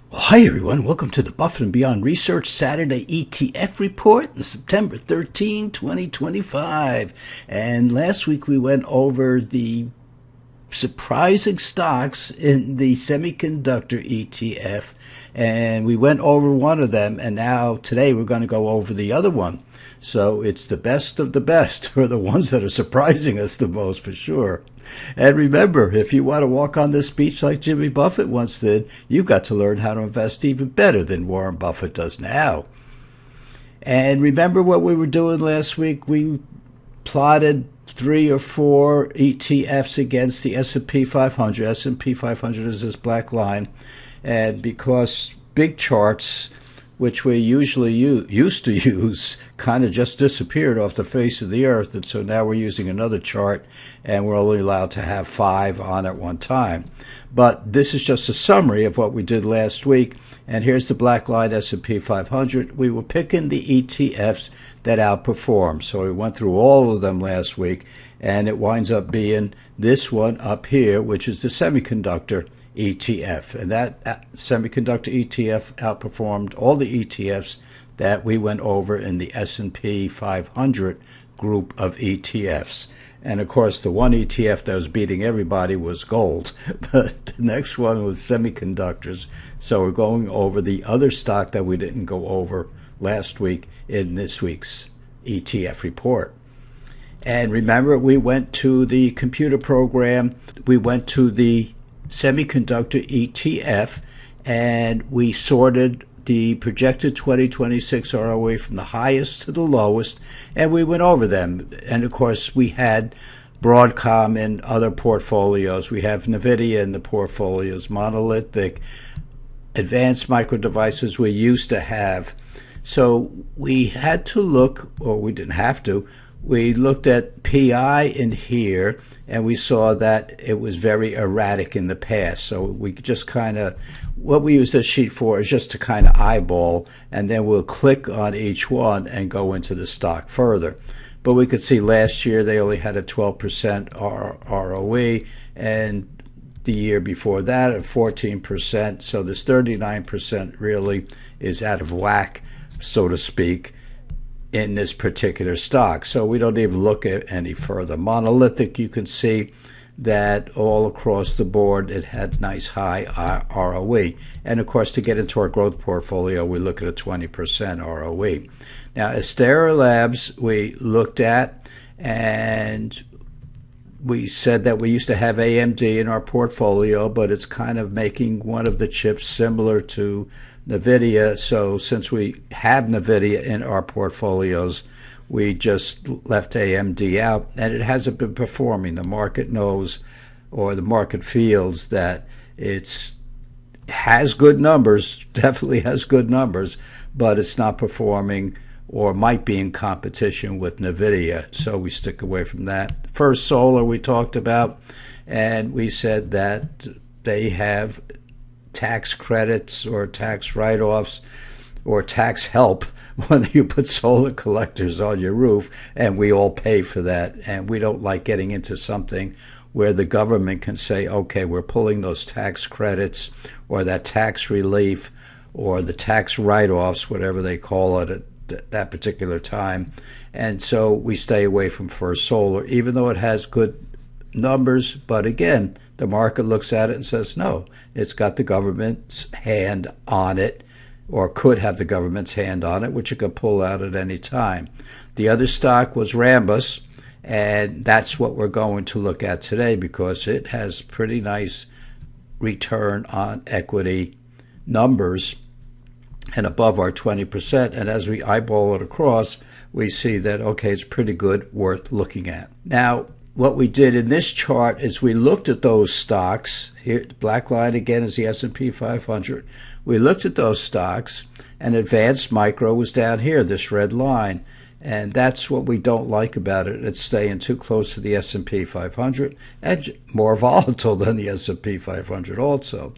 Well, hi everyone. Welcome to the Buffett and Beyond Research Saturday ETF report on September 13, 2025. And last week we went over the surprising stocks in the semiconductor ETF, and we went over one of them, and now today we're going to go over the other one. So it's the best of the best, or the ones that are surprising us the most for sure. And remember, if you want to walk on this beach like Jimmy Buffett once did, you've got to learn how to invest even better than Warren Buffett does now. And remember what we were doing last week? We plotted 3 or 4 ETFs against the S&P 500. S&P 500 is this black line. And because big charts, which we usually used to use, kind of just disappeared off the face of the earth. And so now we're using another chart, and we're only allowed to have 5 on at one time. But this is just a summary of what we did last week. And here's the black line S&P 500. We were picking the ETFs that outperformed. So we went through all of them last week, and it winds up being this one up here, which is the semiconductor ETF. And that semiconductor ETF outperformed all the ETFs that we went over in the S&P 500 group of ETFs. And of course, the one ETF that was beating everybody was gold. But the next one was semiconductors. So we're going over the other stock that we didn't go over last week in this week's ETF report. And remember, we went to the computer program. We went to the semiconductor ETF, and we sorted the projected 2026 ROE from the highest to the lowest, and we went over them. And of course, we had Broadcom in other portfolios. We have NVIDIA in the portfolios, Monolithic, Advanced Micro Devices we used to have. So we had to look, or we didn't have to, we looked at PI in here, and we saw that it was very erratic in the past. So we just kind of, what we use this sheet for is just to kind of eyeball, and then we'll click on each one and go into the stock further. But we could see last year they only had a 12% ROE, and the year before that at 14%. So this 39% really is out of whack, so to speak, in this particular stock. So we don't even look at any further. Monolithic, you can see that all across the board it had nice high ROE. And of course, to get into our growth portfolio, we look at a 20% ROE. Now, Astera Labs we looked at, and we said that we used to have AMD in our portfolio, but it's kind of making one of the chips similar to NVIDIA. So since we have NVIDIA in our portfolios, we just left AMD out, and it hasn't been performing. The market knows, or the market feels, that it's has good numbers, definitely has good numbers, but it's not performing or might be in competition with NVIDIA. So we stick away from that. First Solar we talked about, and we said that they have tax credits or tax write-offs or tax help when you put solar collectors on your roof, and we all pay for that. And we don't like getting into something where the government can say, okay, we're pulling those tax credits or that tax relief or the tax write-offs, whatever they call it at that particular time. And so we stay away from First Solar, even though it has good numbers. But again, the market looks at it and says, no, it's got the government's hand on it, or could have the government's hand on it, which it could pull out at any time. The other stock was Rambus, and that's what we're going to look at today because it has pretty nice return on equity numbers and above our 20%. And as we eyeball it across, we see that, okay, it's pretty good, worth looking at. Now, what we did in this chart is we looked at those stocks. Here, the black line again is the S&P 500. We looked at those stocks, and Advanced Micro was down here, this red line. And that's what we don't like about it. It's staying too close to the S&P 500 and more volatile than the S&P 500 also.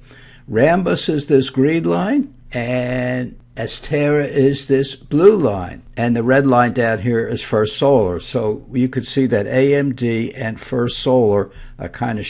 Rambus is this green line, and Astera is this blue line, and the red line down here is First Solar. So you could see that AMD and First Solar are kind of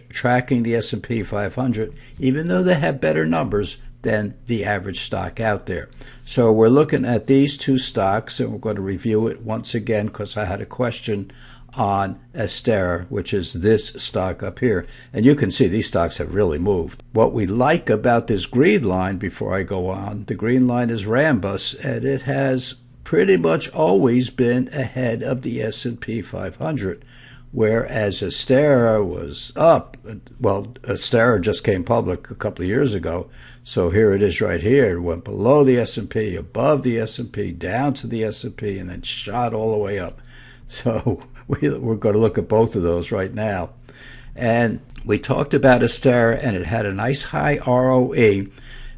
tracking the S&P 500, even though they have better numbers than the average stock out there. So we're looking at these two stocks, and we're going to review it once again because I had a question on Astera, which is this stock up here. And you can see these stocks have really moved. What we like about this green line, before I go on, the green line is Rambus, and it has pretty much always been ahead of the S&P 500, whereas Astera was up. Well, Astera just came public a couple of years ago, so here it is right here. It went below the S&P, above the S&P, down to the S&P, and then shot all the way up. So we're going to look at both of those right now. And we talked about Astera, and it had a nice high ROE,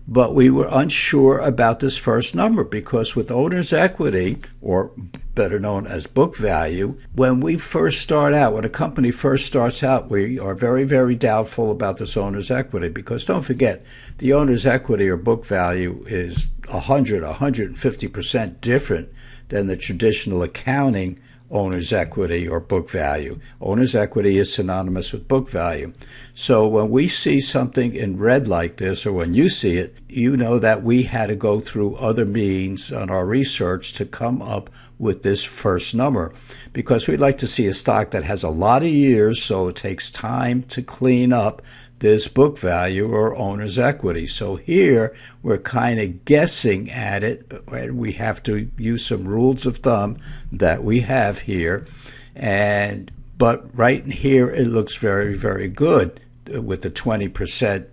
but we were unsure about this first number because with owner's equity, or better known as book value, when we first start out, when a company first starts out, we are very, very doubtful about this owner's equity because don't forget, the owner's equity or book value is 150% different than the traditional accounting owner's equity or book value. Owner's equity is synonymous with book value. So when we see something in red like this, or when you see it, you know that we had to go through other means on our research to come up with this first number, because we'd like to see a stock that has a lot of years, so it takes time to clean up this book value or owner's equity. So here we're kind of guessing at it, and we have to use some rules of thumb that we have here. But right here it looks very, very good with the 20%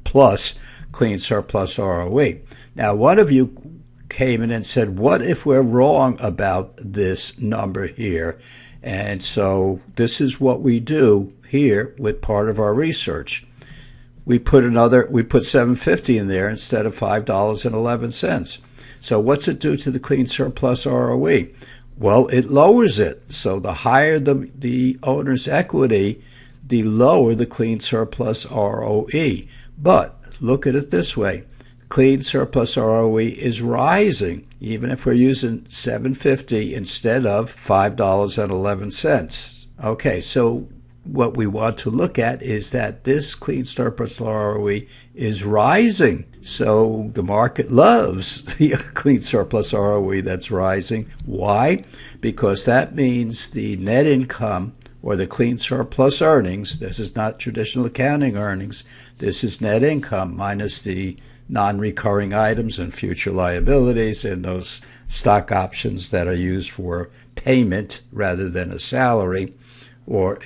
plus clean surplus ROE. Now, one of you came in and said, what if we're wrong about this number here? And so this is what we do here with part of our research. We put 750 in there instead of $5.11. So what's it do to the clean surplus ROE? Well, it lowers it. So the higher the owner's equity, the lower the clean surplus ROE. But look at it this way. Clean surplus ROE is rising, even if we're using $7.50 instead of $5.11. Okay, so what we want to look at is that this clean surplus ROE is rising. So the market loves the clean surplus ROE that's rising. Why? Because that means the net income or the clean surplus earnings, this is not traditional accounting earnings, this is net income minus the non-recurring items and future liabilities and those stock options that are used for payment rather than a salary, or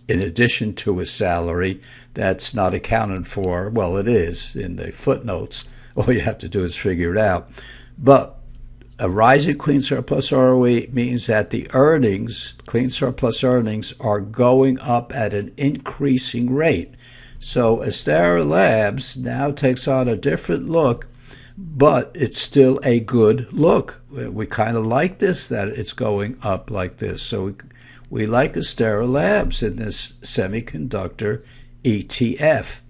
in addition to a salary that's not accounted for. Well, it is in the footnotes. All you have to do is figure it out. But a rising clean surplus ROE means that the earnings, clean surplus earnings, are going up at an increasing rate. So Astera Labs now takes on a different look, but it's still a good look. We kind of like this, that it's going up like this. So we like Astera Labs in this semiconductor ETF.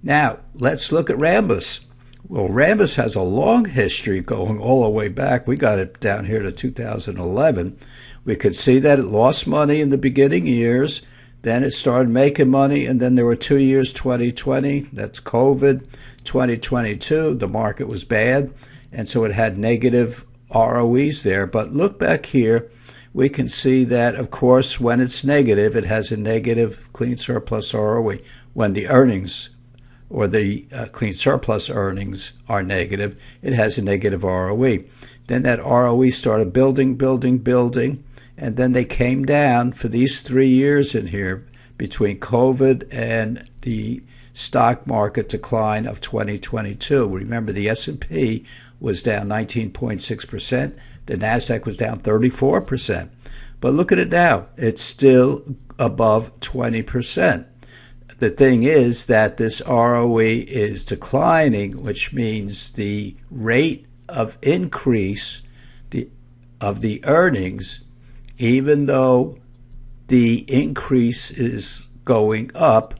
Now, let's look at Rambus. Well, Rambus has a long history going all the way back. We got it down here to 2011. We could see that it lost money in the beginning years. Then it started making money, and then there were 2 years, 2020, that's COVID, 2022, the market was bad, and so it had negative ROEs there. But look back here, we can see that, of course, when it's negative, it has a negative clean surplus ROE. When the earnings or the clean surplus earnings are negative, it has a negative ROE. Then that ROE started building, and then they came down for these 3 years in here between COVID and the stock market decline of 2022. Remember, the S&P was down 19.6%. The NASDAQ was down 34%. But look at it now. It's still above 20%. The thing is that this ROE is declining, which means the rate of increase of the earnings, even though the increase is going up,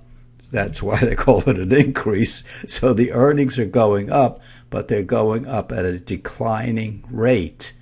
that's why they call it an increase. So the earnings are going up, but they're going up at a declining rate.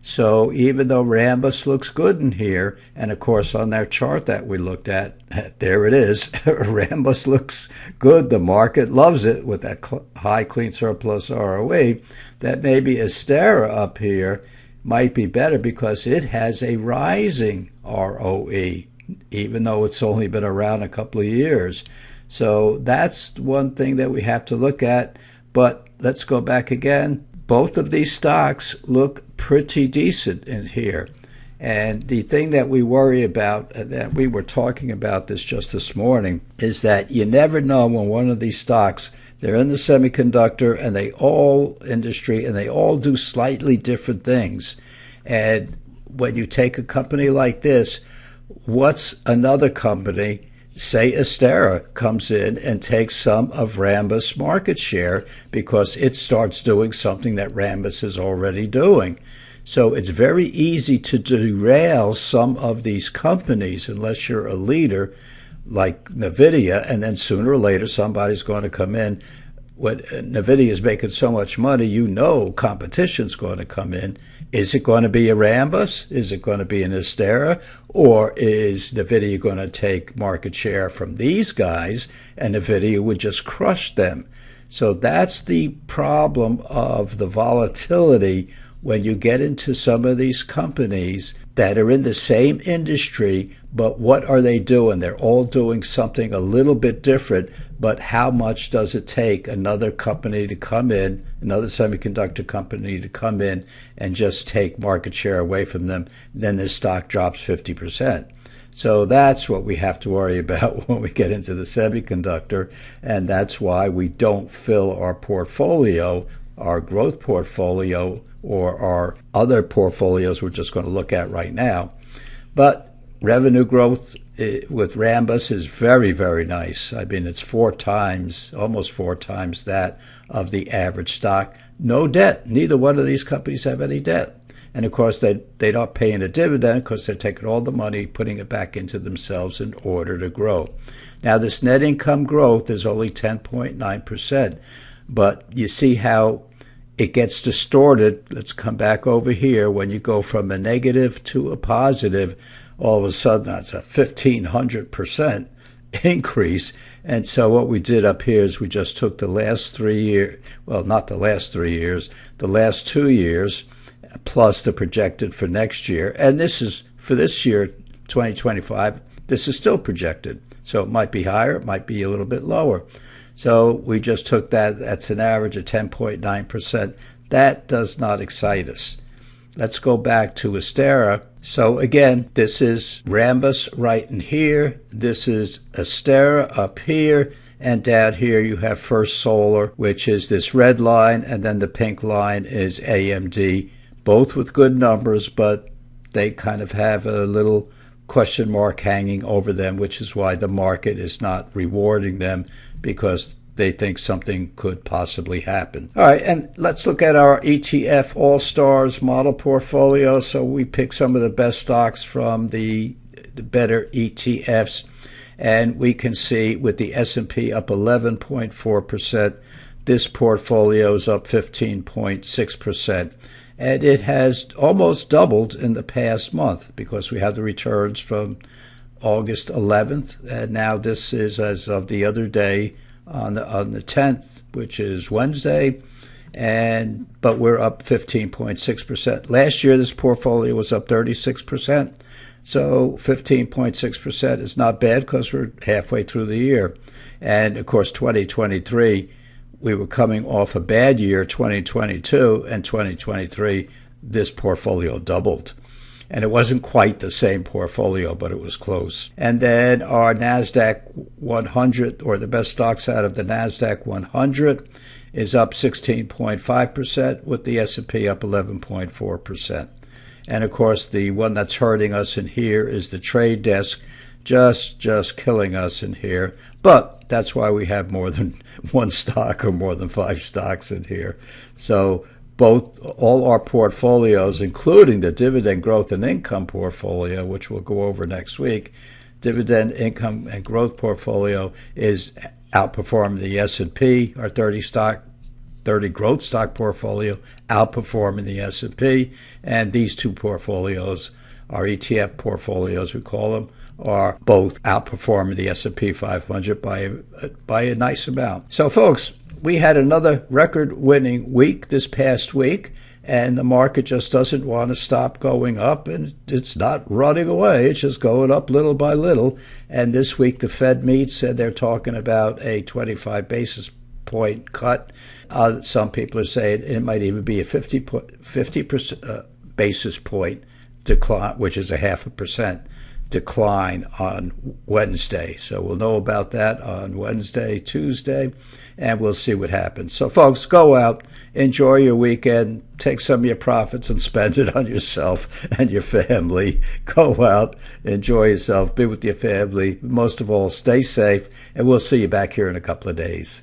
So even though Rambus looks good in here, and of course on that chart that we looked at, there it is, Rambus looks good. The market loves it with that high clean surplus ROE. That maybe Astera up here might be better because it has a rising ROE, even though it's only been around a couple of years. So that's one thing that we have to look at. But let's go back again. Both of these stocks look pretty decent in here. And the thing that we worry about, that we were talking about this just this morning, is that you never know when one of these stocks, they're in the semiconductor and they all industry and they all do slightly different things. And when you take a company like this, what's another company, say Astera, comes in and takes some of Rambus market share because it starts doing something that Rambus is already doing. So it's very easy to derail some of these companies unless you're a leader like NVIDIA, and then sooner or later somebody's going to come in. When NVIDIA is making so much money, you know competition's going to come in. Is it going to be a Rambus? Is it going to be an Astera? Or is NVIDIA going to take market share from these guys and NVIDIA would just crush them? So that's the problem of the volatility when you get into some of these companies that are in the same industry, but what are they doing? They're all doing something a little bit different, but how much does it take another company to come in, another semiconductor company to come in and just take market share away from them? Then the stock drops 50%. So that's what we have to worry about when we get into the semiconductor, and that's why we don't fill our portfolio, our growth portfolio, or our other portfolios we're just going to look at right now. But revenue growth with Rambus is very, very nice. I mean, it's almost four times that of the average stock. No debt. Neither one of these companies have any debt. And of course, they're not paying a dividend because they're taking all the money, putting it back into themselves in order to grow. Now, this net income growth is only 10.9%. But you see how it gets distorted. Let's come back over here. When you go from a negative to a positive, all of a sudden that's a 1,500% increase. And so what we did up here is we just took the last 3 years, well, not the last 3 years, the last 2 years, plus the projected for next year. And this is, for this year, 2025, this is still projected. So it might be higher, it might be a little bit lower. So we just took that. That's an average of 10.9%. That does not excite us. Let's go back to Astera. So again, this is Rambus right in here. This is Astera up here. And down here you have First Solar, which is this red line. And then the pink line is AMD. Both with good numbers, but they kind of have a little question mark hanging over them, which is why the market is not rewarding them, because they think something could possibly happen. All right, and let's look at our ETF All-Stars model portfolio. So we pick some of the best stocks from the better ETFs, and we can see with the S&P up 11.4%, this portfolio is up 15.6%. And it has almost doubled in the past month because we have the returns from August 11th, and now this is as of the other day on the 10th, which is Wednesday, but we're up 15.6%. Last year, this portfolio was up 36%, so 15.6% is not bad because we're halfway through the year. And of course, 2023, we were coming off a bad year, 2022, and 2023, this portfolio doubled. And it wasn't quite the same portfolio, but it was close. And then our NASDAQ 100, or the best stocks out of the NASDAQ 100, is up 16.5%, with the S&P up 11.4%. And of course, the one that's hurting us in here is the trade desk, just killing us in here. But that's why we have more than one stock or more than 5 stocks in here. So all our portfolios, including the dividend growth and income portfolio, which we'll go over next week, dividend income and growth portfolio is outperforming the S&P, our 30 stock 30 growth stock portfolio outperforming the S&P, and these two portfolios, our ETF portfolios, we call them, are both outperforming the S&P 500 by a nice amount. So, folks, we had another record-winning week this past week, and the market just doesn't want to stop going up, and it's not running away. It's just going up little by little. And this week the Fed meets, and they're talking about a 25 basis point cut. Some people are saying it might even be a 50 basis point decline, which is a 0.5% decline on Wednesday. So we'll know about that on Wednesday, Tuesday, and we'll see what happens. So, folks, go out, enjoy your weekend, take some of your profits and spend it on yourself and your family. Go out, enjoy yourself, be with your family. Most of all, stay safe, and we'll see you back here in a couple of days.